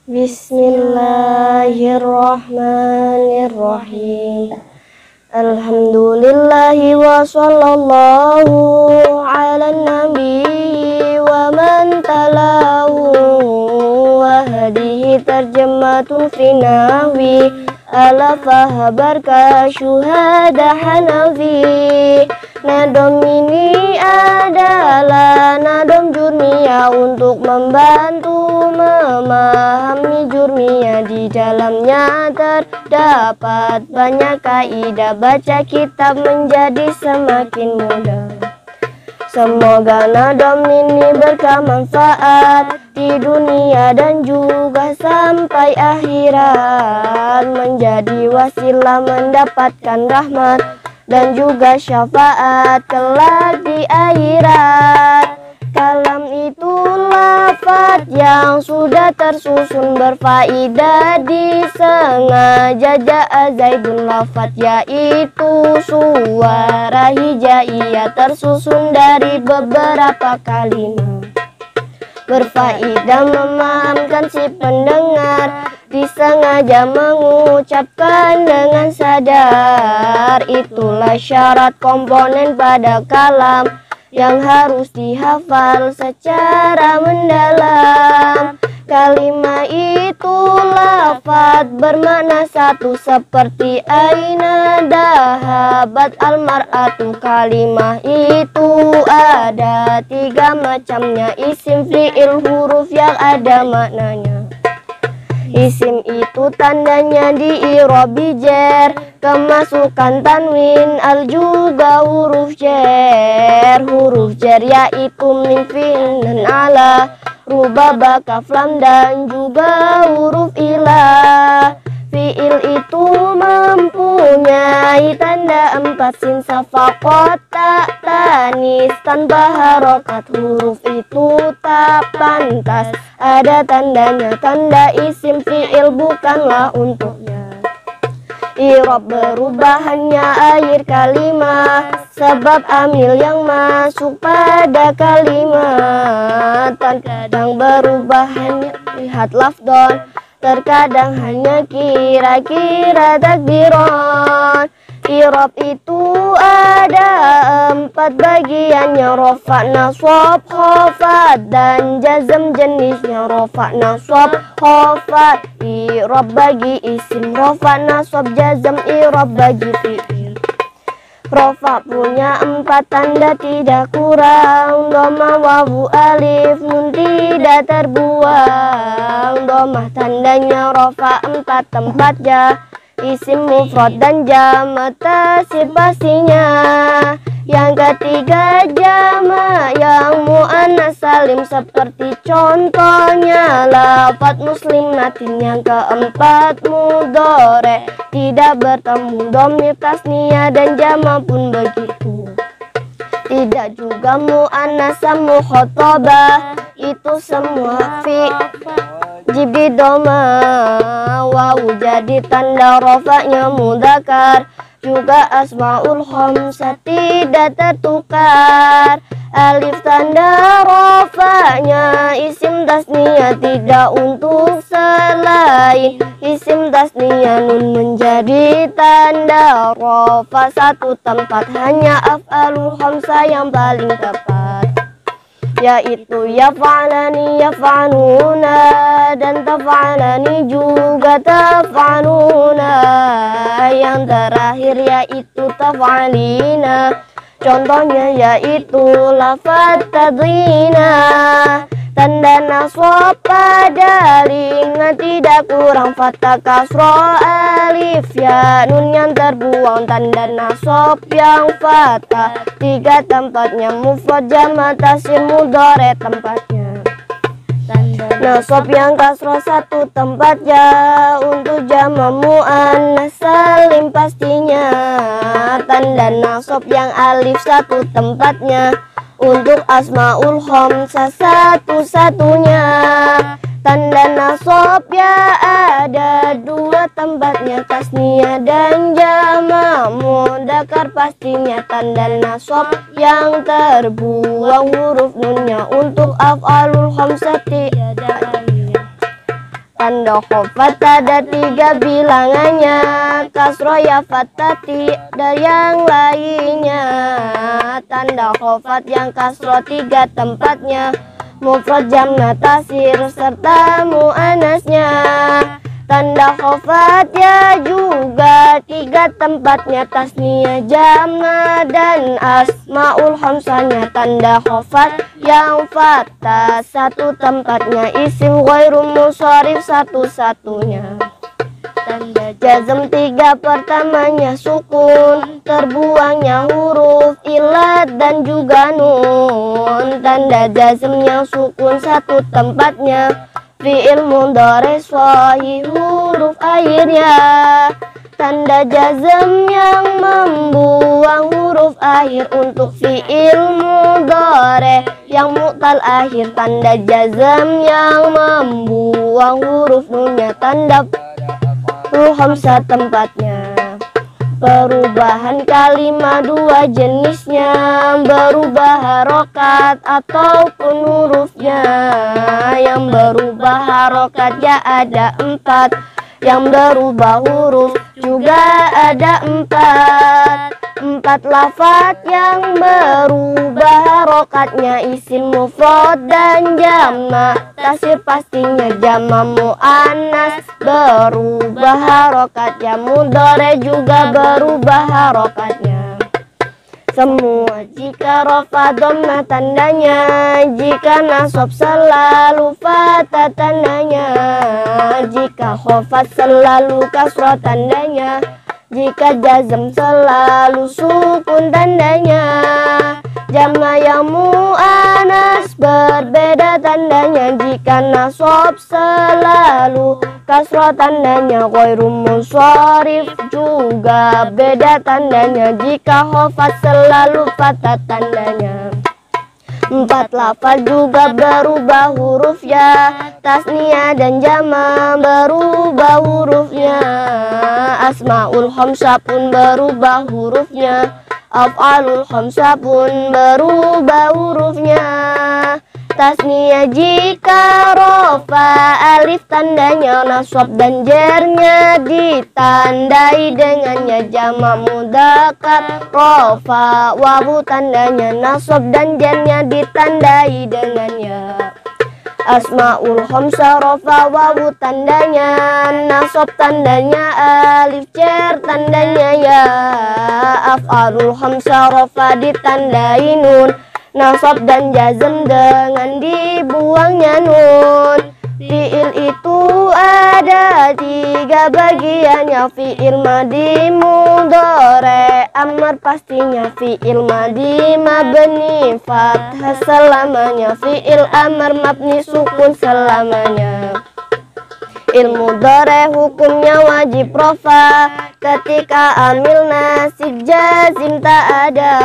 Bismillahirrahmanirrahim. Alhamdulillahi wa sallallahu ala nabi wa man talahu wa hadihi tarjamatun fi nahwi ala fahabarka syuhada hanafi. Nadom ini adalah nadom jurmiyah untuk membantu memahami jurmiyah. Di dalamnya terdapat banyak kaidah, baca kitab menjadi semakin mudah. Semoga nadom ini bermanfaat di dunia dan juga sampai akhirat, menjadi wasilah mendapatkan rahmat dan juga syafaat kelak di akhirat. Kalam itu lafaz yang sudah tersusun berfaedah, disengaja ja'a Zaidun lafaz yaitu suara hijaiyah tersusun dari beberapa kalimat berfaedah memahamkan si pendengar, disengaja mengucapkan dengan sadar. Itulah syarat komponen pada kalam yang harus dihafal secara mendalam. Kalimat itu lafaz bermakna satu seperti aina dahabat almar'atu. Kalimat itu ada tiga macamnya, isim, fi'il, huruf yang ada maknanya. Isim itu tandanya di i'rab jar, kemasukan tanwin, al juga huruf jar. Huruf jar yaitu min, fi'il, dan ala, rubaba, kaf, lam, dan juga huruf ilah. Fi'il itu mempunyai tanda 4, sin, safaqat, tak, tanis, tanpa harokat. Huruf itu tak pantas ada tandanya, tanda isim fi'il bukanlah untuknya. I'rab berubah hanya akhir kalimat, sebab amil yang masuk pada kalimat. Terkadang berubah hanya lihat lafdon, terkadang hanya kira-kira takdiron. I'rab itu ada 4 bagiannya, rofa, nasab, khafat, dan jazm. Jenisnya rofa, nasab, khafat. I'rab bagi isim, rofa, nasab, jazm. I'rab bagi fi'il. Rofa punya 4 tanda tidak kurang, dhamma, wawu, alif, nun tidak terbuang. Dhammah tandanya rofa 4 tempatnya, isim, mufrad, dan jamak tasir pastinya. Yang ketiga jamak yang muannas salim, seperti contohnya lafaz muslim natin. Yang keempat mudhari, tidak bertemu dhamir tasniyah, dan jamak pun begitu. Tidak juga muannas mukhatabah, itu semua fi jibi doma. Wawu jadi tanda rofaknya mudzakkar, juga asmaul khamsah tidak tertukar. Alif tanda rofaknya isim tasniyah, tidak untuk selain isim tasniyah. Nun menjadi tanda rofa 1 tempat, hanya af'alul khamsah yang paling tepat, yaitu yaf'alani, yaf'aluna, dan taf'alani juga taf'aluna. Yang terakhir yaitu taf'alina, contohnya yaitu lafaz tadhina. Tanda nasab pada lingkungan tidak kurang, fathah, kasroh, alif, ya, nun yang terbuang. Tanda nasab yang fathah 3 tempatnya, mufrad, jamak, tasir, mudhari tempatnya. Nasab yang kasroh 1 tempatnya, untuk jamak muannas salim pastinya. Tanda nasab yang alif 1 tempatnya, untuk asmaul khamsah satu-satunya. Tanda nasab ya ada 2 tempatnya, tasniyah dan jamak mudzakkar pastinya. Tanda nasab yang terbuang huruf nunnya, untuk af'alul khamsah tiada alifnya. Tanda khofat ada 3 bilangannya, kasroh ya fathah dan yang lainnya. Tanda khofat yang kasroh 3 tempatnya, mufrad jamna tasir serta muannasnya. Tanda khofat ya juga 3 tempatnya, tasniyah jamna dan asmaul khamsanya. Tanda khofat yang fathah 1 tempatnya, isim ghairu munsharif 1-1-nya. Tanda jazm 3 pertamanya sukun, terbuangnya huruf illat dan juga nun. Tanda jazm yang sukun 1 tempatnya, fi'il mudhari shahih huruf akhirnya. Tanda jazm yang membuang huruf akhir untuk fi'il mudhari yang mu'tal akhir. Tanda jazm yang membuang huruf nunnya, tanda hamzah tempatnya. Perubahan kalimat 2 jenisnya, berubah harokat ataupun hurufnya. Yang berubah harokatnya ada 4, yang berubah huruf juga ada 4. 4 lafaz yang berubah harokatnya, isim mufrad dan jamak tasir pastinya jama muannas. Berubah harokatnya mudhari juga berubah harokatnya. Semua jika rafa dhamma tandanya, jika nasab selalu fathah tandanya, jika khofat selalu kasrah tandanya, jika jazm selalu sukun tandanya. Jama yang mu'anas berbeda tandanya, jika nasab selalu kasrah tandanya, ghairu munsharif juga beda tandanya, jika khofat selalu fathah tandanya. 4 lafaz juga berubah hurufnya, tasniyah dan jama berubah hurufnya, asmaul khamsah pun berubah hurufnya, af'alul khamsah pun berubah hurufnya. Tasniyah jika rofa alif tandanya nasab dan jernya ditandai dengannya, jama mudzakkar rofa wawu tandanya nasab dan jernya ditandai dengannya. Asmaul khamsah rofa wawu tandanya nasab tandanya alif cer tandanya ya. Af'alul khamsah rofa ditandai nun nasab dan jazm dengan dibuangnya nun. Fi'il itu ada 3 bagiannya, fi'il madhi mudhari amr pastinya, fi'il madhi mabni fathah selamanya, fi'il amr mabni sukun selamanya. Ilmu mudhari hukumnya wajib rafa ketika amil nasib jazim tak ada.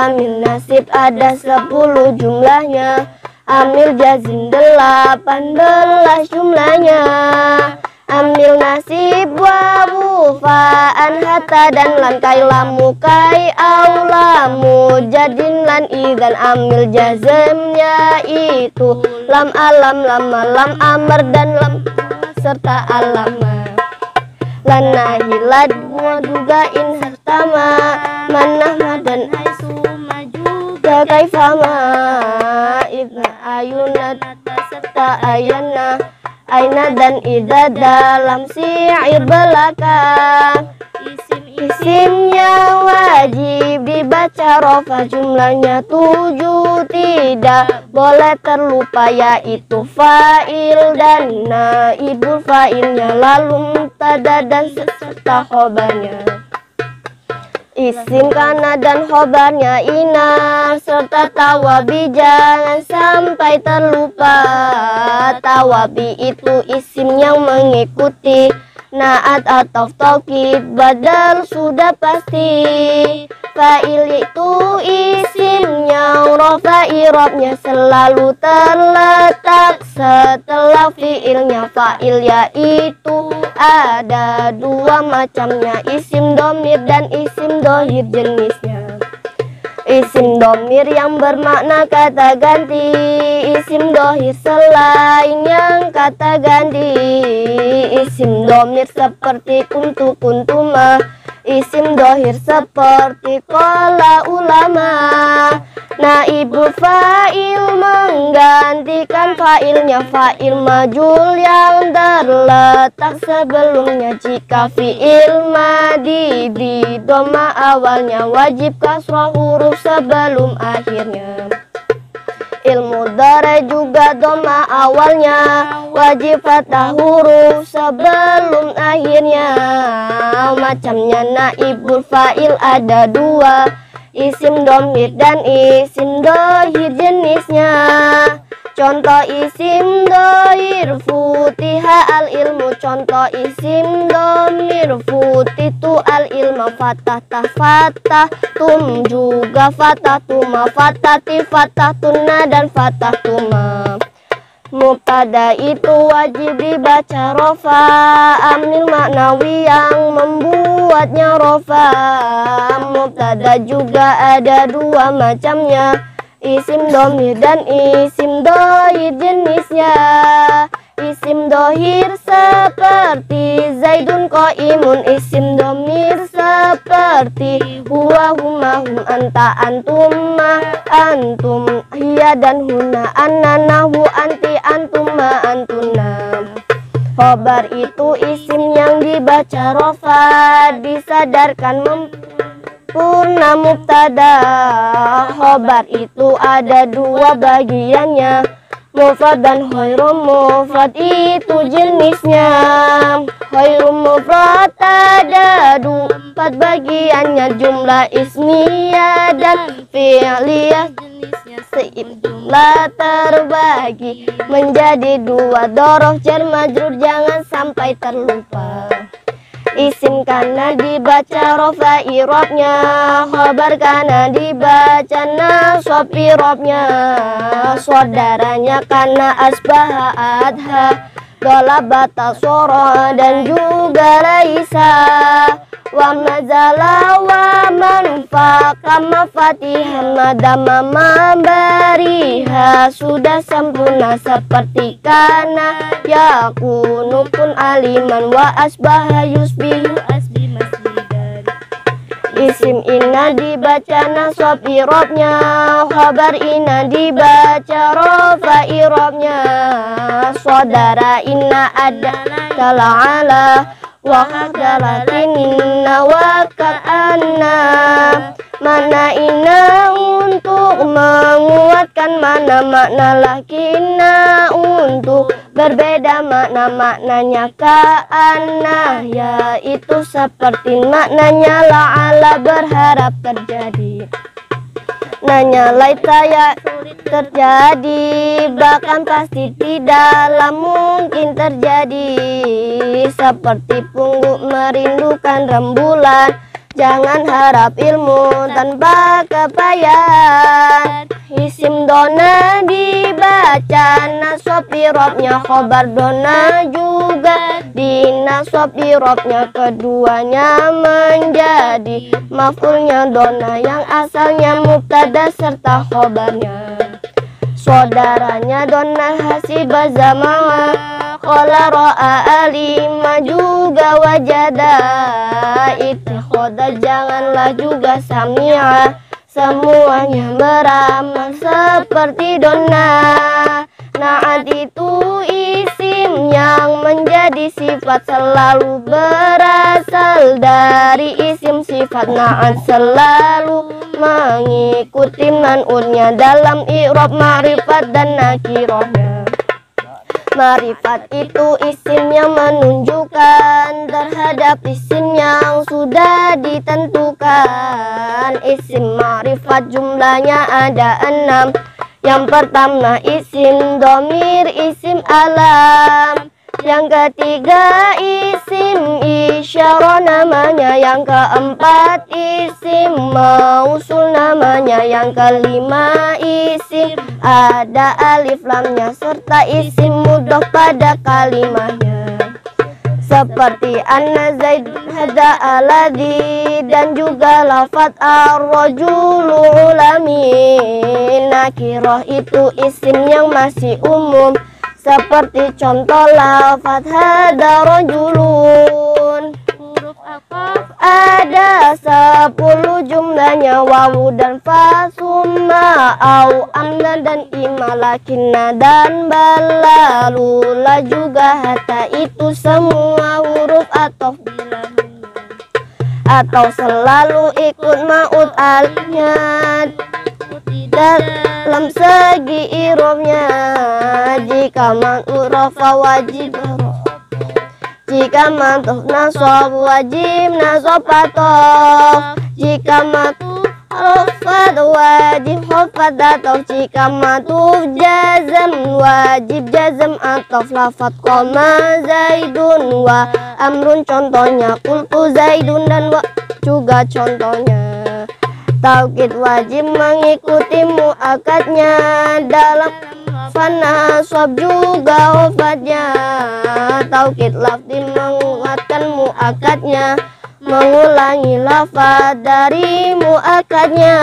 Amil nasib ada 10 jumlahnya, amil jazim 18 jumlahnya. Amil nasib wawu fa'an hatta dan lan kai lamu kai au lamu jadin lan idan. Amil jazmnya itu lam alam lama lam amr dan lam serta alama. Lan nahilat juga in hartama manah dan aisuma juga kaifama idna ayuna serta ayana aina dan ida dalam syair belakang. Isimnya wajib dibaca rofa, jumlahnya 7 tidak boleh terlupa, yaitu fa'il dan naibul fa'ilnya, lalu mubtada dan serta khobarnya. Isim kana dan khobarnya ina serta tawabi jangan sampai terlupa. Tawabi itu isim yang mengikuti naat atau taukid badal sudah pasti. Fa'il itu isim yang rofa i'rabnya selalu terletak setelah fi'ilnya. Fa'il yaitu ada 2 macamnya, isim domir dan isim dohir jenisnya. Isim domir yang bermakna kata ganti, isim dohir selain yang kata ganti. Isim domir seperti kuntu kuntuma, isim dohir seperti qala ulama. Naibul fa'il menggantikan fa'ilnya, fa'il majul yang terletak sebelumnya. Jika fi'il madi di doma awalnya, wajib kasroh huruf sebelum akhirnya. Ilmu mudhari juga doma awalnya, wajib fathah huruf sebelum akhirnya. Macamnya naibul fa'il ada dua, isim domir dan isim dohir jenisnya. Contoh isim dohir futiha al ilmu, contoh isim domir futitu al ilma. Fatah tah fatah tum juga fatah tuma, fatati fatah tuna dan fatah tuma. Mubtada itu wajib dibaca rofa, amil maknawi yang membuatnya rofa. Mubtada juga ada dua macamnya, isim domir dan isim dohir jenisnya. Isim dohir seperti Zaidun qaimun, isim domir seperti huwa huma hum anta antuma antum hiya dan huna anna nahu anti antuma antuna. Khobar itu isim yang dibaca rofa, disadarkan purna mubtada. Khobar itu ada dua bagiannya, mufrad dan khairum mufrad itu jenisnya. Khairum mufrad ada empat bagiannya, jumlah ismiyah dan fi'liyah jenisnya. Seimbang terbagi menjadi dua, dorof jar majrur jangan sampai terlupa. Isim kana dibaca rofa irobnya, khobar kana dibaca nasab irobnya. Saudaranya kana asbaha adha, dolabata soro dan juga laisa. Wa mazala wa manfaka mafatihan madama mabariha, sudah sempurna seperti kana yakunu pun aliman. Wa asbaha yusbihu asbi masjidan. Isim inna dibaca nasab irobnya, khabar inna dibaca rofa irobnya. Saudara inna adalah tala'ala, wa khadalatin inna wa ka'anna. Mana inna untuk menguatkan, mana makna lakinna untuk berbeda makna. Maknanya ka'anna yaitu seperti, maknanya la'ala berharap terjadi. Nanya laita ya terjadi, bahkan pasti tidaklah mungkin terjadi. Seperti pungguk merindukan rembulan, jangan harap ilmu tanpa kepayahan. Isim dona dibaca nasab irobnya, khobar dona juga di nasab irobnya. Keduanya menjadi maf'ulnya dona yang asalnya mubtada serta khobarnya. Saudaranya dona hasibah zama'a, qala ro'a alima juga wajada. Ittikhoda janganlah juga sami'a, semuanya beramal seperti dona. Na'at itu isim yang menjadi sifat, selalu berasal dari isim sifat. Na'at selalu mengikuti man'utnya dalam i'rab ma'rifat dan nakirahnya. Ma'rifat itu isim yang menunjukkan terhadap isim yang sudah ditentukan. Isim ma'rifat jumlahnya ada 6. Yang pertama isim domir, isim alam. Yang ketiga isim isyarah namanya. Yang keempat isim mausul namanya. Yang kelima isim ada alif lamnya serta isim mudhof pada kalimahnya. seperti anna zaid hada aladi, dan juga lafat ar-rajulu ulamin. Nakiroh itu isim yang masih umum, seperti contoh lafat hada rajulun. Huruf aqaf Ada 10 jumlahnya, wawu dan fa, summa, au, amna dan ima, lakinna dan bala, lula juga hatta. Itu semua huruf atau selalu ikut ma'ud alifnya dalam segi irobnya. Jika ma'ud rafa wajib, jika ma'tuf nasab wajib nasab atof, jika ma'tuf hafad wajib hafad atof, jika ma'tuf jazam wajib jazam atof. Lafad qama zaidun wa amrun, contohnya qultu zaidun dan wa juga contohnya. Taukid wajib mengikuti mu'akadnya, dalam fana sob juga wafatnya. Taukid lafzi menguatkan mu'akadnya, mengulangi lafaz dari mu'akadnya.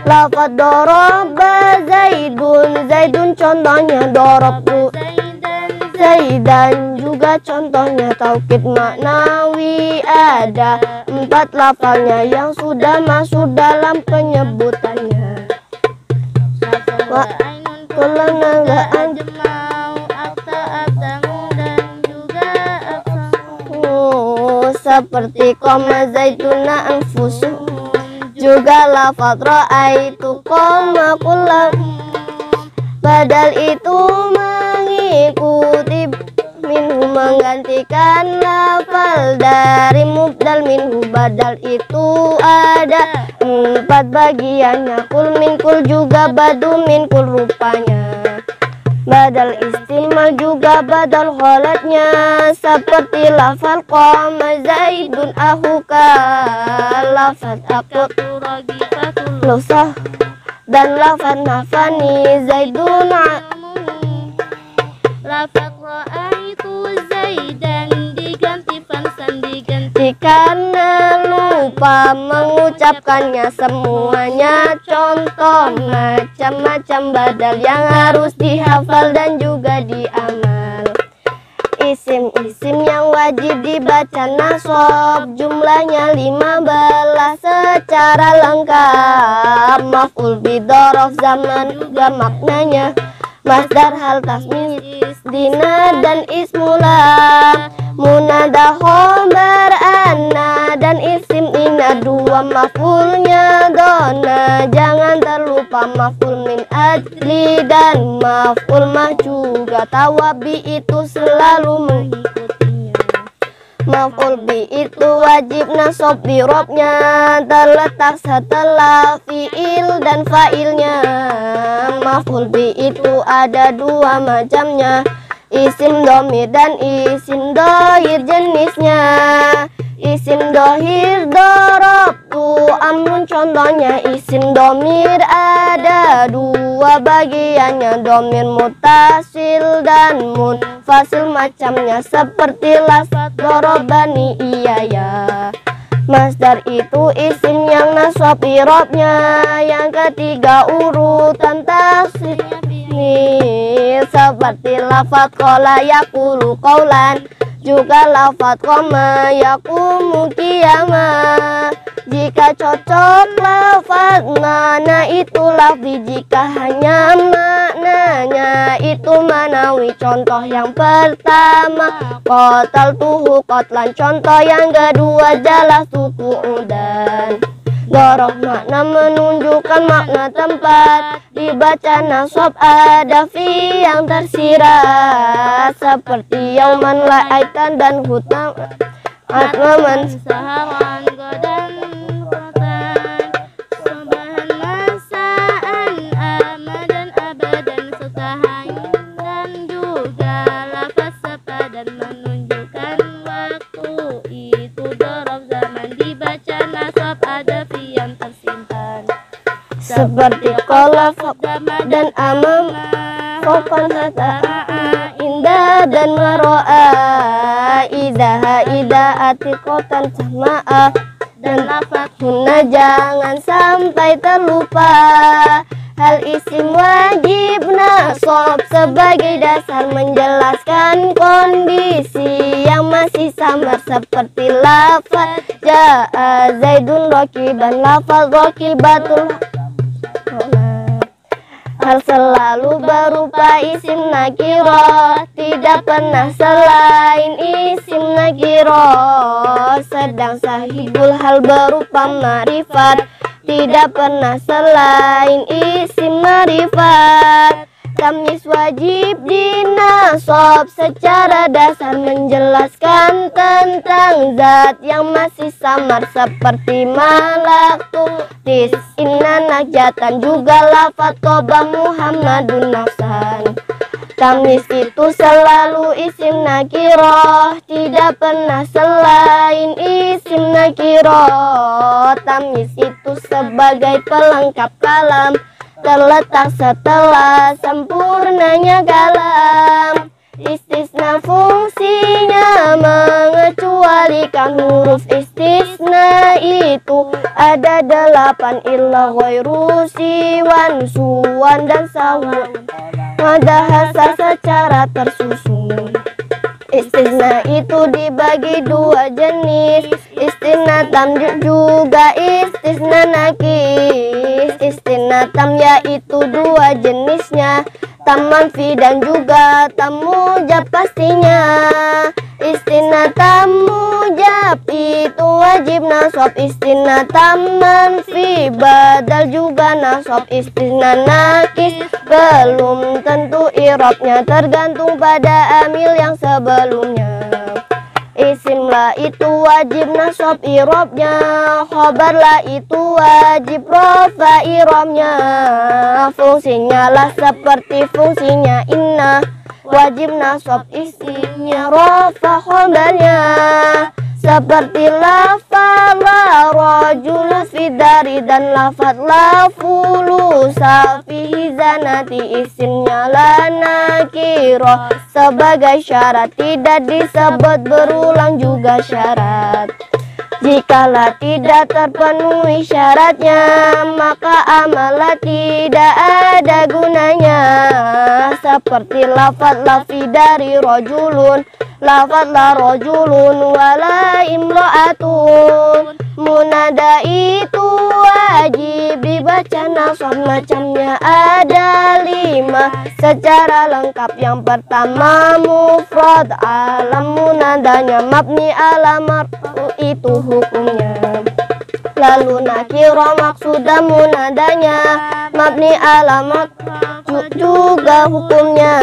Lafaz doroba zaidun, zaidun contohnya, dorobu zaidan juga contohnya. Taukid maknawi ada 4 lafalnya yang sudah masuk dalam penyebutannya. Wa kulana ga'an seperti koma zaituna anfusu, juga lafaz ra'aitu koma kullam. Badal itu mengikuti minhu, menggantikan lafal dari mubdal minhu. Badal itu ada 4 bagiannya, kul min kul juga badu min kul rupanya. Badal istimal juga badal kholatnya, seperti lafal qama zaidun ahuka, lafal akut lusah, dan lafal nafani zaidun lafaz ra'aitu zaidan diganti fansan, diganti karena lupa mengucapkannya semuanya. Contoh macam-macam badal yang harus dihafal dan juga diamal. Isim-isim yang wajib dibaca nasab, jumlahnya 15 secara lengkap. Maf'ul bidorof zaman juga maknanya masdar hal tasmis dina dan ismulam. Munada khobar anna dan isim ina, 2 maf'ulnya dona. Jangan terlupa maf'ul min ajli dan maf'ul mah juga. Tawabi itu selalu mengikutinya. Maf'ul bi itu wajib nasab di robnya, terletak setelah fi'il dan fa'ilnya. Maf'ul bi itu ada 2 macamnya, isim domir dan isim dohir jenisnya. Isim dohir dorobtu amrun, contohnya isim domir ada 2 bagiannya, domir mutasil dan munfasil. Macamnya seperti lafaz dorobani iya ya. Masdar itu isim yang nasab irobnya. Yang ketiga urutan tasrifnya ini, seperti lafaz qala yaqulu qaulan, juga lafaz qama yaqumu qiyama. Jika cocok lafaz mana itu lafzi, jika hanya maknanya itu manawi. Contoh yang pertama qataltuhu qatlan, contoh yang kedua jalastu qu'udan. Dorof makna menunjukkan makna tempat, dibaca nasab ada fi yang tersirat, seperti yauman la'aitan dan hutam atmaman sahawan godan kotan, sobahan masaan amadan abadan sutahain, dan juga lafaz sepadan menunjukkan waktu. Itu dorof zaman dibaca nasab ada fi yang tersimpan, seperti qala dan amam fokon hatta indah dan mero'a ida atiqotan jamaah dan lafaz hunna jangan sampai terlupa. Hal isim wajib nasab sebagai dasar menjelaskan kondisi yang masih samar seperti lafaz ja'a zaidun rakiban, lafaz rakibatul. Hal selalu berupa isim nakiro, tidak pernah selain isim nakiro. Sedang sahibul hal berupa ma'rifat, tidak pernah selain isim ma'rifat. Tamyiz wajib dinasab secara dasar menjelaskan tentang zat yang masih samar seperti malaktu tis inna najatan, juga lafaz toba Muhammadun nafsan. Tamyiz itu selalu isim nakiroh, tidak pernah selain isim nakiroh. Tamyiz itu sebagai pelengkap kalam, terletak setelah sempurnanya kalam. Istisna fungsinya mengecualikan huruf istisna itu ada 8, illa ghairu siwan suwan dan sawun. Madahasa secara tersusun. Istisna itu dibagi 2 jenis, istisna tam juga istisna nakis. Istisna tam yaitu 2 jenisnya, tam manfi dan juga tam mujab pastinya. Istisna tam mujab itu wajib nasab, istisna tam manfi badal juga nasab. Istisna nakis belum tentu i'rabnya, tergantung pada amil yang sebelumnya. Isim la itu wajib nasab i'rabnya, khobar la itu wajib rafa i'rabnya. Fungsinya lah seperti fungsinya inna, wajib nasab isimnya rafa khobarnya. Seperti lafaz la rajulu fidari dan lafaz la fulusa fihi zanati, isimnya la nakiro sebagai syarat, tidak disebut berulang juga syarat. Jikalau tidak terpenuhi syaratnya, maka amalah tidak ada gunanya. Seperti lafaz la fidari rajulun, lafaz la rajulun wala imra'atun. Munada itu wajib dibaca nasab, macamnya ada 5 secara lengkap. Yang pertama mufrad, alam munadanya mabni ala marfu itu hukumnya. Lalu nakiro maksudah munadanya mabni ala marfu juga hukumnya.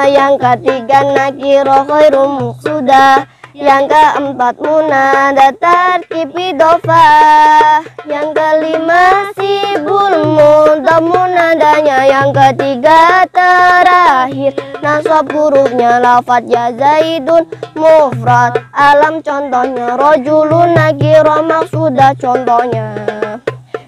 Yang ketiga nakiro khairu maksudah. Yang keempat munada tarkib idhofah. Yang kelima sibul mudhaf munadanya. Yang ketiga terakhir nasab hurufnya lafaz ya zaidun mufrad, alam contohnya rajulun nakiro maksudah contohnya.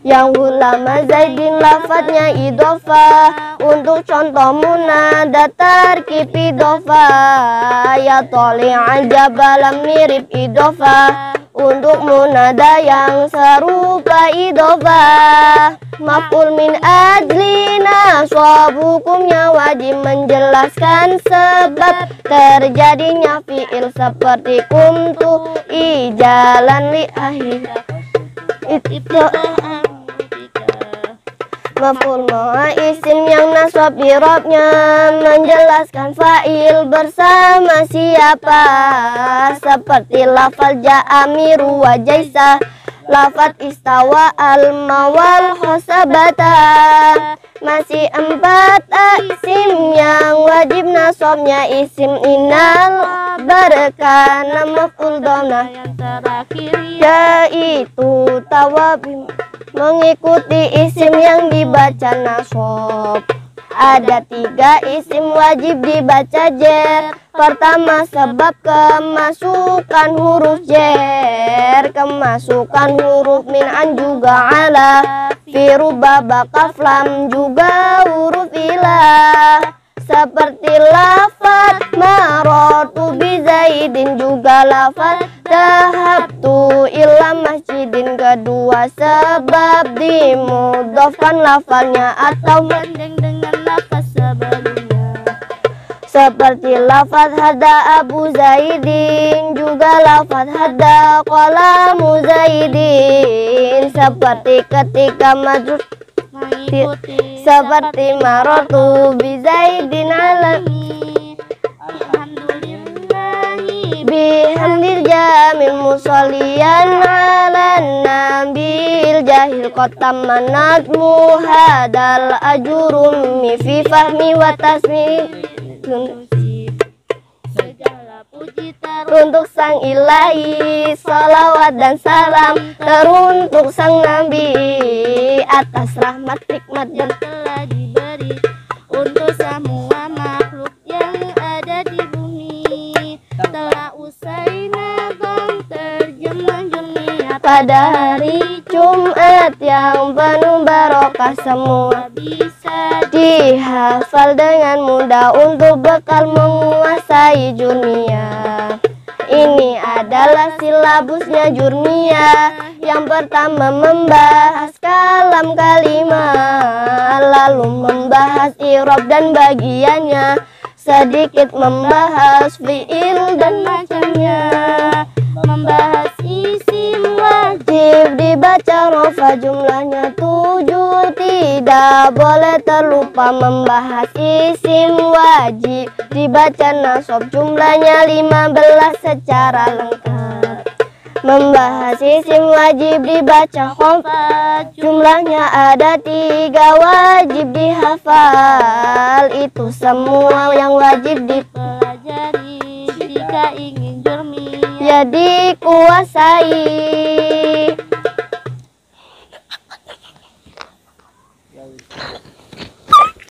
Yang ulama zaidin lafadznya idhofah, untuk contoh munada tarkib idhofah. Ya toli'a jabalan mirip idhofah, untuk munada yang serupa idhofah. Maf'ul min ajli nasab, hukumnya wajib menjelaskan sebab terjadinya fi'il seperti kumtu ijalan li akhir. Maf'ul ma isim yang nasab i'rabnya menjelaskan fa'il bersama siapa, seperti lafaz ja'a miru wa jaisa, lafaz istawa al-mawal khosabata. Masih 4 isim yang wajib nasabnya isim inal berkana maf'ul dhamma yang terakhir yaitu tawabim mengikuti isim yang dibaca nasab. Ada 3 isim wajib dibaca jer. Pertama sebab kemasukan huruf jer, kemasukan huruf min an juga ala, fi rubba bakaf lam juga huruf ilah. seperti lafaz marotu bi Zaidin, juga lafaz dhahabtu ila masjidin. Kedua sebab dimudhofkan lafalnya atau Banding dengan lafaz sebelumnya. seperti lafaz hada Abu Zaidin, juga lafaz hada qalamu Zaidin. Seperti ketika majrur Mengikuti seperti marotu bi Zaidin ala alhamdulillahi bihamdil jamil musollian ala nabil jahil kota manat muhadal ajurum fi fahmi wa tasmi. segala puji Untuk sang ilahi, salawat dan salam teruntuk sang nabi, atas rahmat, hikmat dan telah diberi untuk semua makhluk yang ada di bumi. Telah usai nazam terjemah dunia pada hari Jumat yang penuh barokah, semua bisa dihafal dengan mudah untuk bekal menguasai dunia. Ini adalah silabusnya Jurmiyah. Yang pertama membahas kalam kalimah, lalu membahas i'rab dan bagiannya, sedikit membahas fi'il dan macamnya, membahas isim wajib wajib dibaca rofa jumlahnya 7, tidak boleh terlupa membahas isim wajib dibaca nasab jumlahnya 15 secara lengkap. Membahas isim wajib dibaca khofa jumlahnya ada 3, wajib dihafal itu semua yang wajib pelajari jika ingin Jurmiyah ya dikuasai.